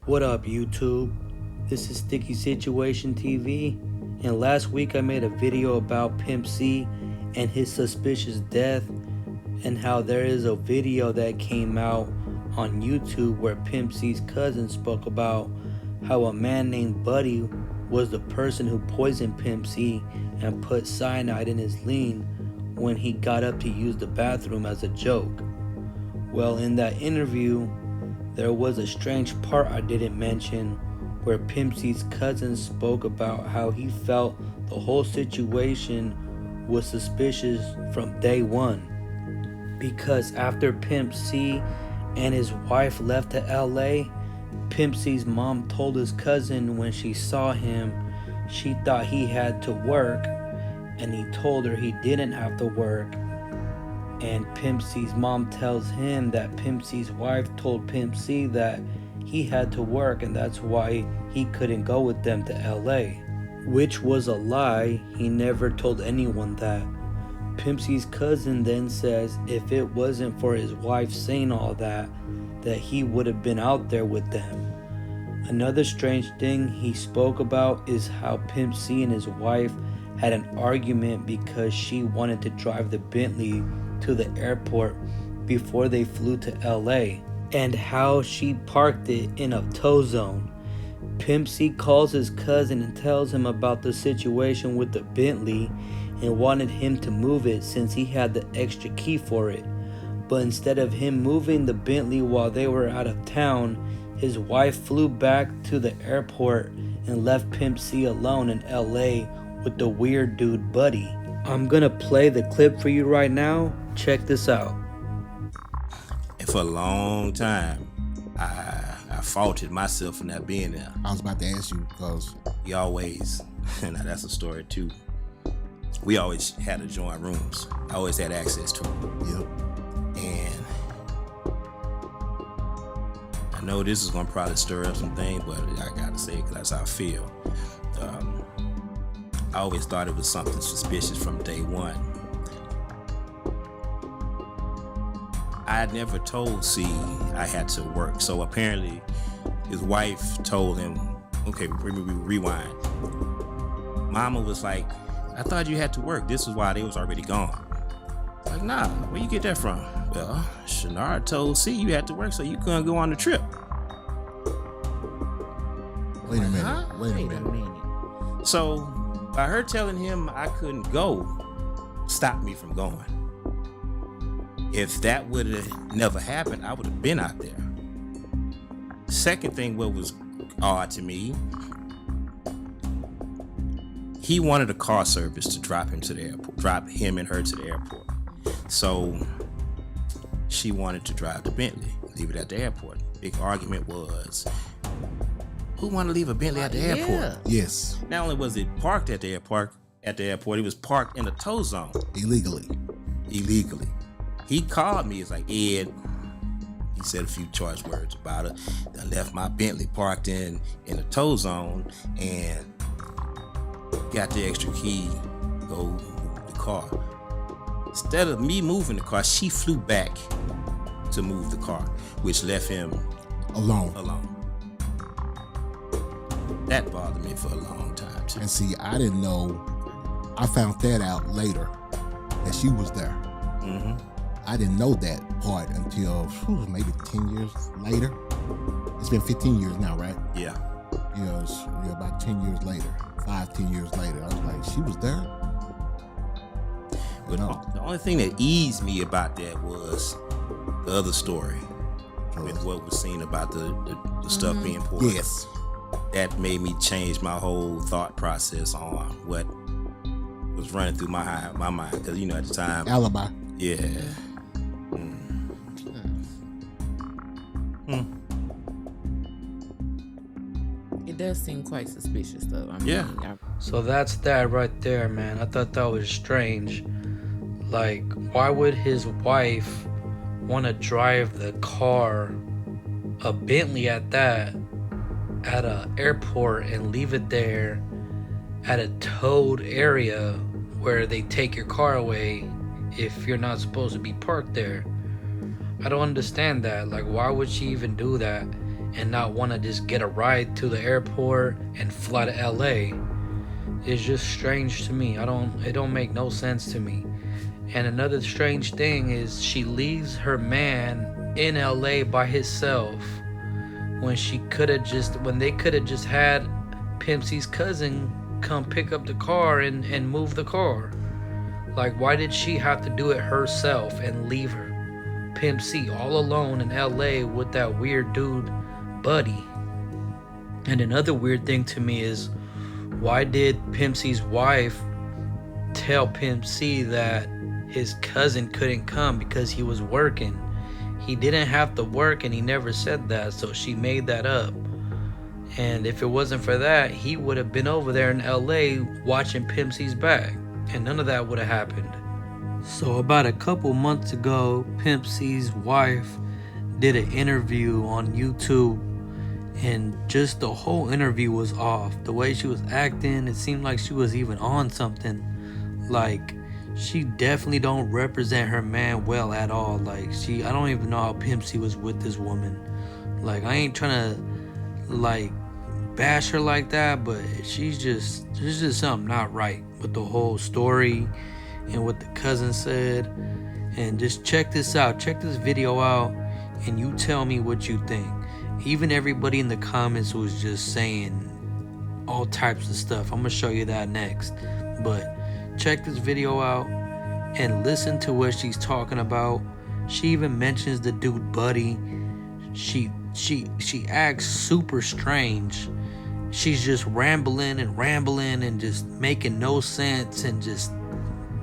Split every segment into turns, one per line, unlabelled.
What up, YouTube? This is Sticky Situation TV, and last week I made a video about Pimp C and his suspicious death, and how there is a video that came out on YouTube where Pimp C's cousin spoke about how a man named Buddy was the person who poisoned Pimp C and put cyanide in his lean when he got up to use the bathroom as a joke. Well, in that interview, there was a strange part I didn't mention where Pimp C's cousin spoke about how he felt the whole situation was suspicious from day one. Because after Pimp C and his wife left to LA, Pimp C's mom told his cousin when she saw him, she thought he had to work, and he told her he didn't have to work. And Pimp C's mom tells him that Pimp C's wife told Pimp C that he had to work and that's why he couldn't go with them to LA. Which was a lie. He never told anyone that. Pimp C's cousin then says if it wasn't for his wife saying all that he would have been out there with them. Another strange thing he spoke about is how Pimp C and his wife had an argument because she wanted to drive the Bentley to the airport before they flew to LA, and how she parked it in a tow zone. Pimp C calls his cousin and tells him about the situation with the Bentley and wanted him to move it since he had the extra key for it. But instead of him moving the Bentley while they were out of town, his wife flew back to the airport and left Pimp C alone in LA with the weird dude Buddy. I'm gonna play the clip for you right now. Check this out.
And for a long time, I faulted myself for not being there.
I was about to ask you because
We always, now that's a story too. We always had to join rooms. I always had access to them.
yep,
And I know this is gonna probably stir up some things, but I gotta say it because that's how I feel. I always thought it was something suspicious from day one. I had never told C I had to work, so apparently his wife told him, okay, rewind. Mama was like, I thought you had to work. This is why they was already gone. Like, nah, where you get that from? Well, Shanard told C you had to work so you couldn't go on the trip.
wait a minute,
Huh?
wait a minute.
So by her telling him I couldn't go, stopped me from going. If that would have never happened, I would have been out there. Second thing, what was odd to me, he wanted a car service to drop him to the airport, drop him and her to the airport. So she wanted to drive the Bentley, leave it at the airport. Big argument was, who want to leave a Bentley at the airport?
Yes,
Not only was it parked at the airport, it was parked in a tow zone
illegally.
illegally. He called me. It's like, Ed, he said a few choice words about it. I left my Bentley parked in a tow zone and got the extra key, go move the car. Instead of me moving the car, she flew back to move the car, which left him
Alone.
That bothered me for a long time too.
And see, I didn't know. I found that out later that she was there.
Mm-hmm.
I didn't know that part until maybe 10 years later. It's been 15 years now, right?
Yeah.
About 10 years later, 10 years later. I was like, she was there?
But
No.
the only thing that eased me about that was the other story with what was seen about the stuff being poured.
Yes.
That made me change my whole thought process on what was running through my mind. Because, at the time,
Alibi.
yeah.
It does seem quite suspicious, though. I mean,
Yeah.
So that's that right there, man. I thought that was strange. Like, why would his wife want to drive the car, a Bentley at that, at a airport and leave it there at a towed area where they take your car away if you're not supposed to be parked there? I don't understand that. Like, why would she even do that and not want to just get a ride to the airport and fly to LA. It's just strange to me. It don't make no sense to me. And another strange thing is she leaves her man in LA by himself when they could have just had Pimp C's cousin come pick up the car and move the car. Like, why did she have to do it herself and leave her Pimp C all alone in LA with that weird dude Buddy? And another weird thing to me is, why did Pimp C's wife tell Pimp C that his cousin couldn't come because he was working? He didn't have to work and he never said that, so she made that up. And if it wasn't for that, he would have been over there in LA watching Pimp C's back, and none of that would have happened. So about a couple months ago, Pimp C's wife did an interview on YouTube, and just the whole interview was off. The way she was acting, it seemed like she was even on something. Like, she definitely don't represent her man well at all. Like, I don't even know how Pimp C was with this woman. Like, I ain't trying to, like, bash her like that, but there's just something not right with the whole story and what the cousin said. And just check this out. Check this video out, and you tell me what you think. Even everybody in the comments was just saying all types of stuff. I'm gonna show you that next. But check this video out and listen to what she's talking about. She even mentions the dude Buddy. She acts super strange. She's just rambling and just making no sense, and just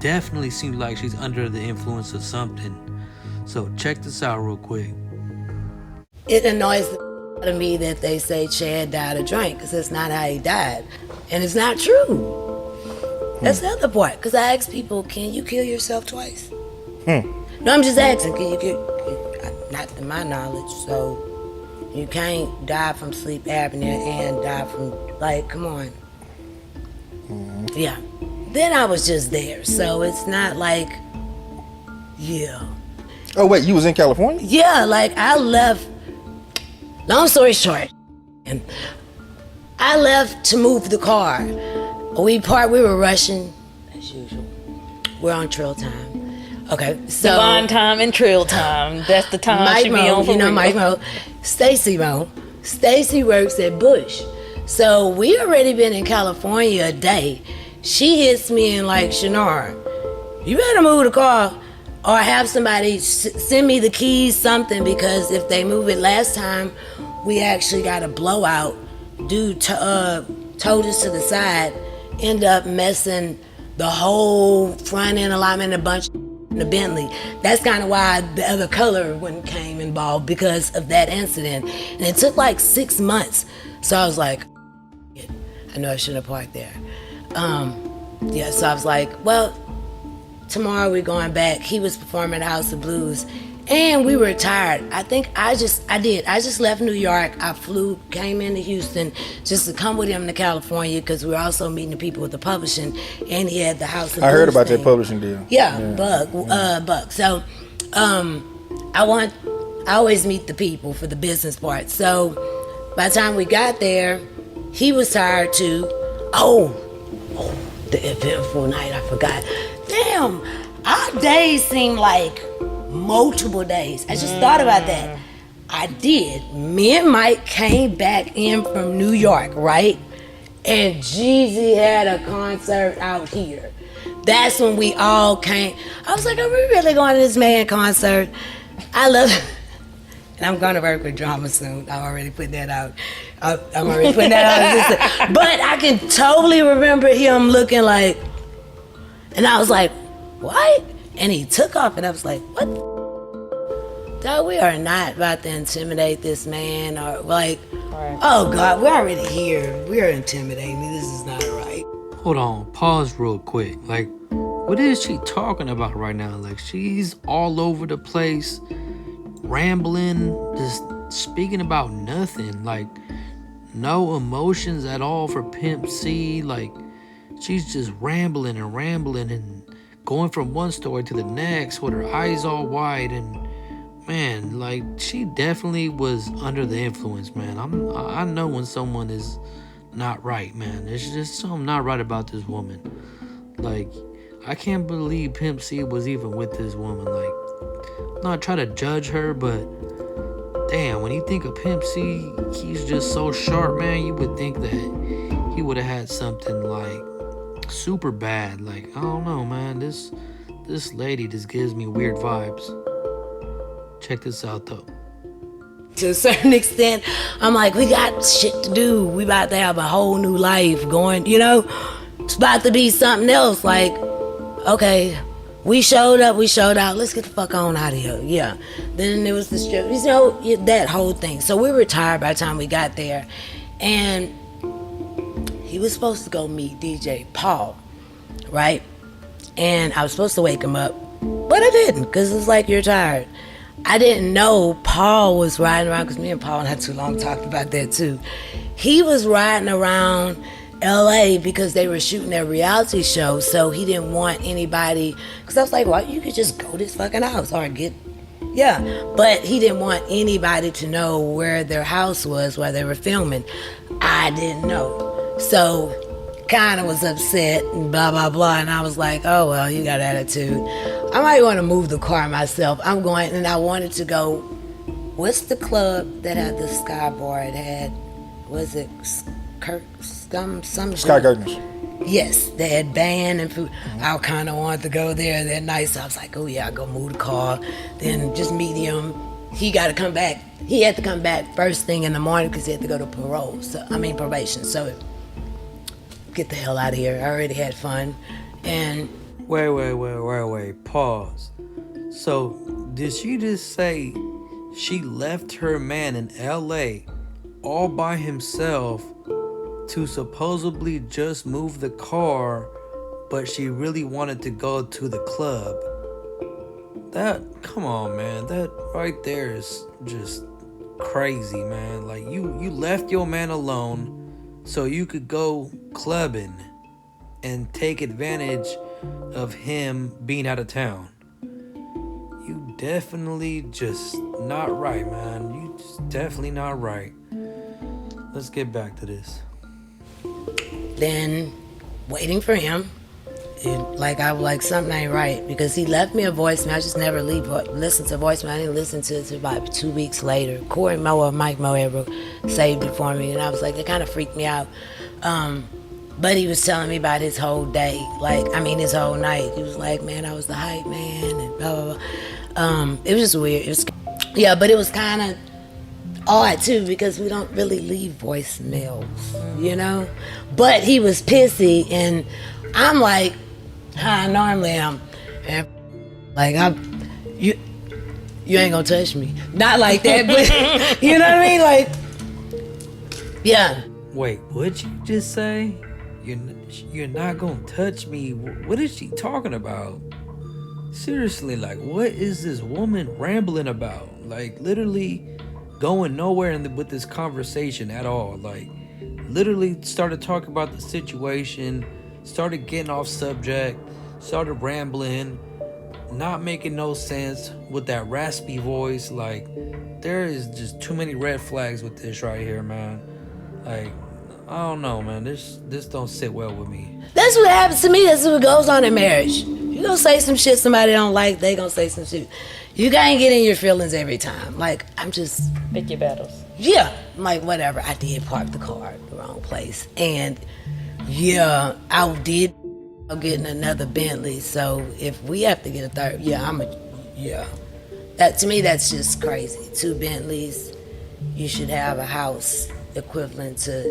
definitely seems like she's under the influence of something. So check this out real quick.
It annoys the out of me that they say Chad died of drink, because that's not how he died. And it's not true. That's the other part. Because I ask people, can you kill yourself twice? No, I'm just asking, can you kill? Not to my knowledge. So you can't die from sleep apnea and die from, like, come on. Yeah. Then I was just there. So it's not like, yeah.
Oh, wait, you was in California?
Yeah, like I left. Long story short, and I left to move the car. We were rushing, as usual. We're on trail time. Okay, so.
Divine time and trail time. That's the time
Mike
she be on for
you know
real.
Mike Mo. Stacy works at Bush. So we already been in California a day. She hits me and like, Shanara, you better move the car or have somebody send me the keys, something, because if they move it last time, we actually got a blowout. Dude towed us to the side, end up messing the whole front end alignment, a bunch in the Bentley. That's kind of why the other color one came involved, because of that incident. And it took like 6 months. So I was like, I know I shouldn't have parked there. Yeah, so I was like, well, tomorrow we're going back. He was performing at House of Blues, and we were tired. I think I just left New York. I came into Houston just to come with him to California, because we were also meeting the people with the publishing, and he had the House of Blues.
I heard about
thing.
that publishing deal.
Yeah. Buck. So, I always meet the people for the business part. So, by the time we got there, he was tired too. Oh, the eventful night, I forgot. Damn, our days seem like multiple days. I just thought about that. I did. Me and Mike came back in from New York, right? And Jeezy had a concert out here. That's when we all came. I was like, are we really going to this man concert? I love it. And I'm going to work with drama soon. I already put that out. I'm already putting that out. But I can totally remember him looking like, and I was like, what? And he took off, and I was like, what? Dog, we are not about to intimidate this man, or like, oh God, we're already here. We're intimidating. This is not right.
Hold on, pause real quick. Like, what is she talking about right now? Like, she's all over the place, rambling, just speaking about nothing. Like, no emotions at all for Pimp C. Like, she's just rambling and going from one story to the next with her eyes all wide. And man, like she definitely was under the influence, man. I know when someone is not right, man. There's just something not right about this woman. Like, I can't believe Pimp C was even with this woman. Like, I'm not trying to judge her, but damn, when you think of Pimp C, he's just so sharp, man. You would think that he would have had something like super bad. Like, I don't know, man. This lady just gives me weird vibes. Check this out, though.
To a certain extent, I'm like, we got shit to do. We about to have a whole new life going, you know? It's about to be something else. Like, okay, we showed up, we showed out. Let's get the fuck on out of here. Yeah. Then there was the strip, you know, that whole thing. So we were tired by the time we got there. And he was supposed to go meet DJ Paul, right? And I was supposed to wake him up, but I didn't, because it's like, you're tired. I didn't know Paul was riding around, because me and Paul not too long talked about that too. He was riding around LA because they were shooting their reality show, so he didn't want anybody, because I was like, well, you could just go to this fucking house or but he didn't want anybody to know where their house was while they were filming. I didn't know. So kind of was upset and blah, blah, blah, and I was like, oh, well, you got attitude. I might want to move the car myself. I'm going, and I wanted to go, what's the club that had the skyboard had? Was it some
Sky Gardens.
Yes, they had band and food. I kind of wanted to go there that night, so I was like, oh yeah, I'll go move the car, then just meet him. He got to come back. He had to come back first thing in the morning because he had to go to probation. So get the hell out of here. I already had fun. And
Wait, pause. So, did she just say she left her man in LA all by himself to supposedly just move the car, but she really wanted to go to the club? Come on, man, that right there is just crazy, man. Like, you left your man alone so you could go clubbing and take advantage of him being out of town. You definitely just not right, man. You just definitely not right. Let's get back to this.
then waiting for him, I was like, something ain't right, because he left me a voicemail. I just never listen to voicemail. I didn't listen to it until about 2 weeks later. Corey Moe or Mike Moe ever saved it for me, and I was like, it kind of freaked me out. But he was telling me about his whole day, his whole night. He was like, man, I was the hype man, and blah, blah, blah. It was just weird. But it was kind of odd, too, because we don't really leave voicemails, you know? But he was pissy, and I'm like, how I normally am. And you ain't gonna touch me. Not like that, but you know what I mean? Like, yeah.
Wait, what'd you just say? You're not gonna touch me? What is she talking about? Seriously, what is this woman rambling about? Literally going nowhere with this conversation at all. Literally started talking about the situation, started getting off subject, started rambling, not making no sense with that raspy voice. There is just too many red flags with this right here, man. I don't know, man. This don't sit well with me.
That's what happens to me. That's what goes on in marriage. You gonna say some shit somebody don't like, they gonna say some shit. You can't get in your feelings every time. I'm just...
Pick your battles.
Yeah. Whatever. I did park the car at the wrong place. And, yeah, I did getting another Bentley. So if we have to get a third, That, to me, that's just crazy. 2 Bentleys. You should have a house equivalent to...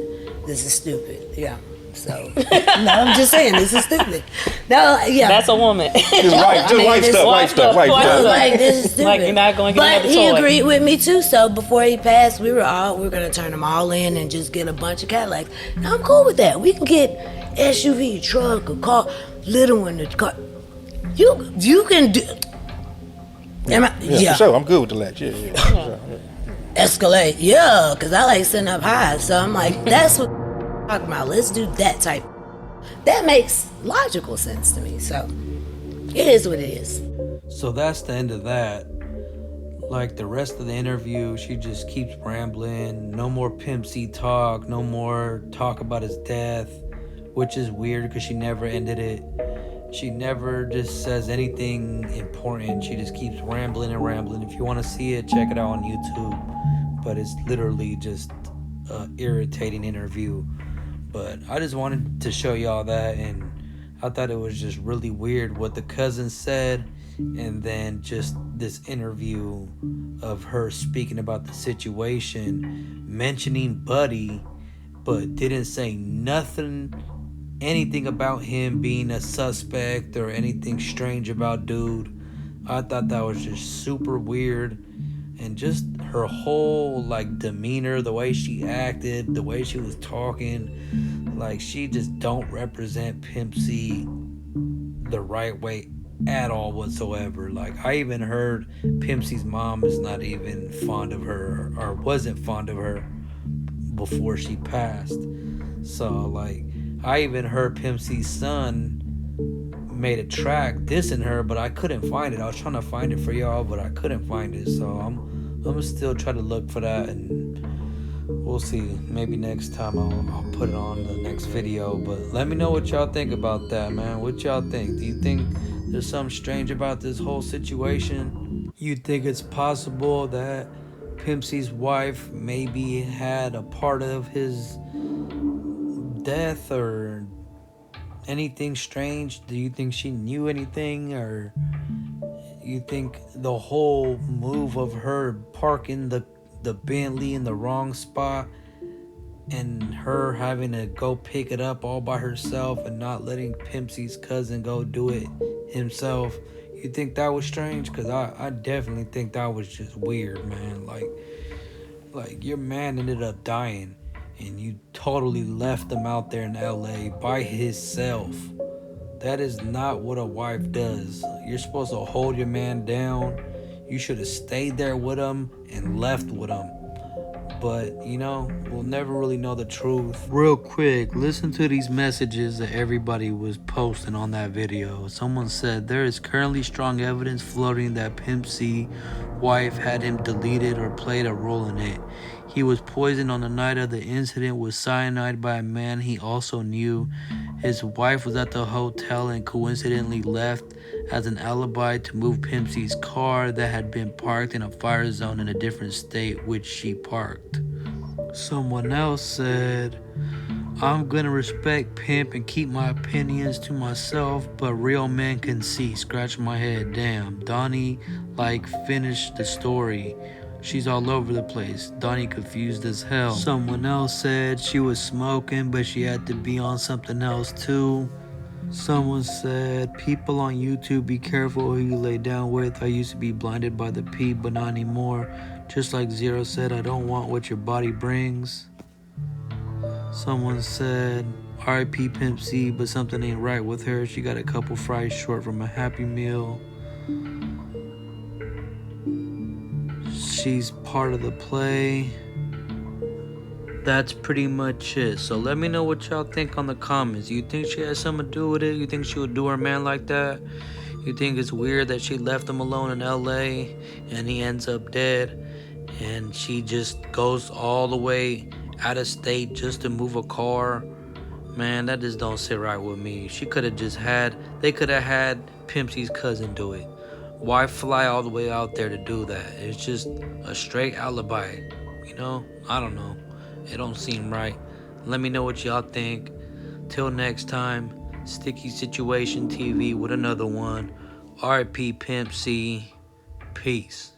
This is stupid. Yeah. So, no, I'm just saying, this is stupid. No, yeah.
That's a woman.
Just life stuff.
This is stupid.
You're not going to get
But
another
he
toy.
agreed with me too. So before he passed, we were going to turn them all in and just get a bunch of Cadillacs. Now I'm cool with that. We can get SUV, truck, a car, little one, the car. You can do.
Yeah, for sure. I'm good with the latch. Yeah.
Escalade, because I like sitting up high. So I'm like, that's what I'm talking about. Let's do that type. That makes logical sense to me. So it is what it is.
So that's the end of that. Like the rest of the interview, she just keeps rambling. No more Pimp C talk, no more talk about his death, which is weird because she never ended it. She never just says anything important. She just keeps rambling and rambling. If you want to see it, check it out on YouTube. But it's literally just an irritating interview. But I just wanted to show y'all that, and I thought it was just really weird what the cousin said, and then just this interview of her speaking about the situation, mentioning Buddy, but didn't say anything about him being a suspect or anything strange about dude. I thought that was just super weird, and just her whole like demeanor, the way she acted, the way she was talking, like she just don't represent Pimp C the right way at all whatsoever. Like I even heard Pimp C's mom is not even fond of her, or wasn't fond of her before she passed. So like I even heard Pimp C's son made a track dissing her, but I couldn't find it. I was trying to find it for y'all, but I couldn't find it. So I'm still trying to look for that, and we'll see. Maybe next time I'll put it on the next video. But let me know what y'all think about that, man. What y'all think? Do you think there's something strange about this whole situation? You think it's possible that Pimp C's wife maybe had a part of his death or anything strange? Do you think she knew anything, or you think the whole move of her parking the Bentley in the wrong spot and her having to go pick it up all by herself and not letting Pimp C's cousin go do it himself, you think that was strange? Because I definitely think that was just weird, man. Like your man ended up dying and you totally left him out there in LA by himself. That is not what a wife does. You're supposed to hold your man down. You should have stayed there with him and left with him. But, you know, we'll never really know the truth. Real quick, listen to these messages that everybody was posting on that video. Someone said, there is currently strong evidence floating that Pimp C wife had him deleted or played a role in it. He was poisoned on the night of the incident with cyanide by a man he also knew. His wife was at the hotel and coincidentally left as an alibi to move Pimp C's car that had been parked in a fire zone in a different state which she parked. Someone else said, I'm gonna respect Pimp and keep my opinions to myself, but real men can see. Scratch my head. Damn, Donnie, finish the story. She's all over the place. Donnie confused as hell. Someone else said she was smoking, but she had to be on something else too. Someone said, people on YouTube, be careful who you lay down with. I used to be blinded by the peep, but not anymore. Just like Zero said, I don't want what your body brings. Someone said, R.I.P. Pimp C, but something ain't right with her. She got a couple fries short from a Happy Meal. She's part of the play. That's pretty much it. So let me know what y'all think on the comments. You think she has something to do with it? You think she would do her man like that? You think it's weird that she left him alone in LA and he ends up dead? And she just goes all the way out of state just to move a car? Man, that just don't sit right with me. They could have had Pimp C's cousin do it. Why fly all the way out there to do that? It's just a straight alibi, you know? I don't know. It don't seem right. Let me know what y'all think. Till next time, Sticky Situation TV with another one. R.I.P. Pimp C. Peace.